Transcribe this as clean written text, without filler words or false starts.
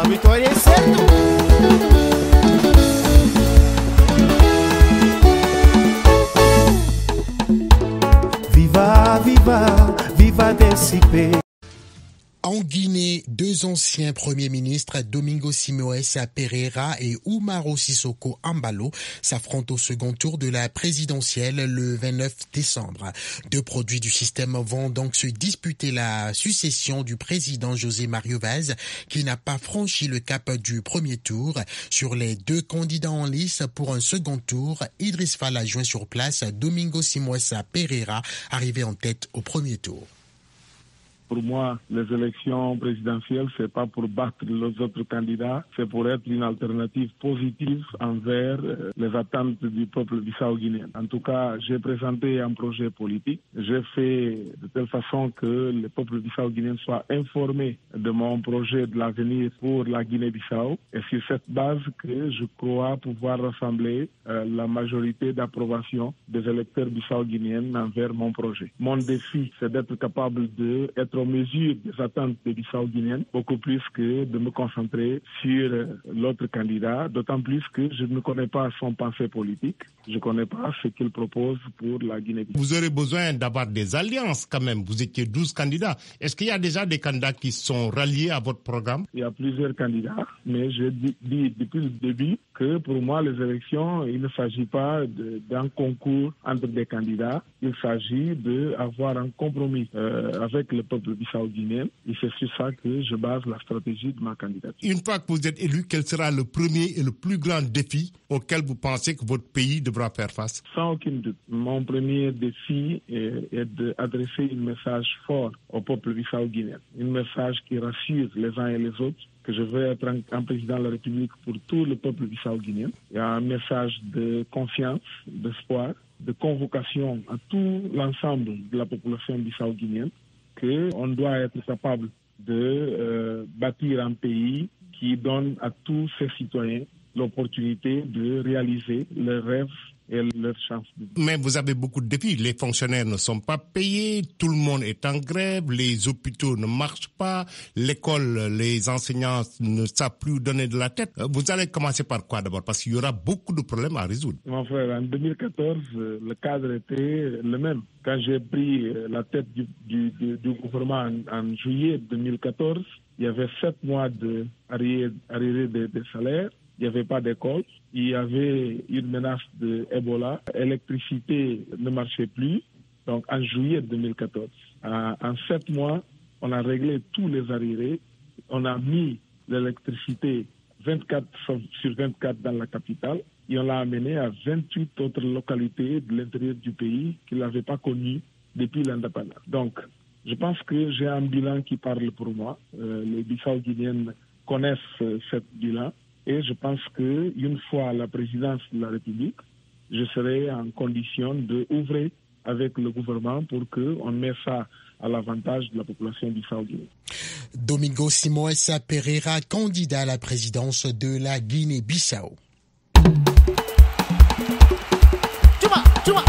Vitória é certo. Viva, viva, viva DCP. En Guinée, deux anciens premiers ministres, Domingo Simoes Pereira et Umaro Sissoko Embalo, s'affrontent au second tour de la présidentielle le 29 décembre. Deux produits du système vont donc se disputer la succession du président José Mario Vaz, qui n'a pas franchi le cap du premier tour. Sur les deux candidats en lice pour un second tour, Idriss Fall a joint sur place Domingo Simoes Pereira, arrivé en tête au premier tour. Pour moi, les élections présidentielles, c'est pas pour battre les autres candidats, c'est pour être une alternative positive envers les attentes du peuple bissau-guinéen. En tout cas, j'ai présenté un projet politique. J'ai fait de telle façon que le peuple bissau-guinéen soit informé de mon projet de l'avenir pour la Guinée-Bissau. Et sur cette base que je crois pouvoir rassembler la majorité d'approbation des électeurs bissau-guinéens envers mon projet. Mon défi, c'est d'être capable d'être en mesure des attentes des Bissau-Guinéens, beaucoup plus que de me concentrer sur l'autre candidat, d'autant plus que je ne connais pas son pensée politique, je ne connais pas ce qu'il propose pour la Guinée-Bissau. Vous aurez besoin d'avoir des alliances quand même, vous étiez 12 candidats. Est-ce qu'il y a déjà des candidats qui sont ralliés à votre programme? Il y a plusieurs candidats, mais je dis depuis le début que pour moi les élections, il ne s'agit pas d'un concours entre des candidats, il s'agit d'avoir un compromis avec le peuple bissau-guinéen et c'est sur ça que je base la stratégie de ma candidature. Une fois que vous êtes élu, quel sera le premier et le plus grand défi auquel vous pensez que votre pays devra faire face? Sans aucun doute. Mon premier défi est d'adresser un message fort au peuple bissau-guinéen, un message qui rassure les uns et les autres, que je veux être un président de la République pour tout le peuple bissau-guinéen. Il y a un message de confiance, d'espoir, de convocation à tout l'ensemble de la population bissau-guinéenne, qu'on doit être capable de bâtir un pays qui donne à tous ses citoyens l'opportunité de réaliser leurs rêves et leurs chances. Mais vous avez beaucoup de défis. Les fonctionnaires ne sont pas payés, tout le monde est en grève, les hôpitaux ne marchent pas, l'école, les enseignants ne savent plus donner de la tête. Vous allez commencer par quoi d'abord? Parce qu'il y aura beaucoup de problèmes à résoudre. Mon frère, en 2014, le cadre était le même. Quand j'ai pris la tête du gouvernement en juillet 2014, il y avait 7 mois d'arrivée des salaires. Il n'y avait pas d'école, il y avait une menace d'Ebola, l'électricité ne marchait plus, donc en juillet 2014. En 7 mois, on a réglé tous les arriérés, on a mis l'électricité 24 sur 24 dans la capitale et on l'a amené à 28 autres localités de l'intérieur du pays qui ne l'avaient pas connu depuis l'indépendance. Donc, je pense que j'ai un bilan qui parle pour moi. Les Bissau-Guinéens connaissent ce bilan. Et je pense qu'une fois à la présidence de la République, je serai en condition d'ouvrir avec le gouvernement pour qu'on mette ça à l'avantage de la population bissau-guinéenne. Domingo Simoes Pereira, candidat à la présidence de la Guinée-Bissau. Chuma, chuma.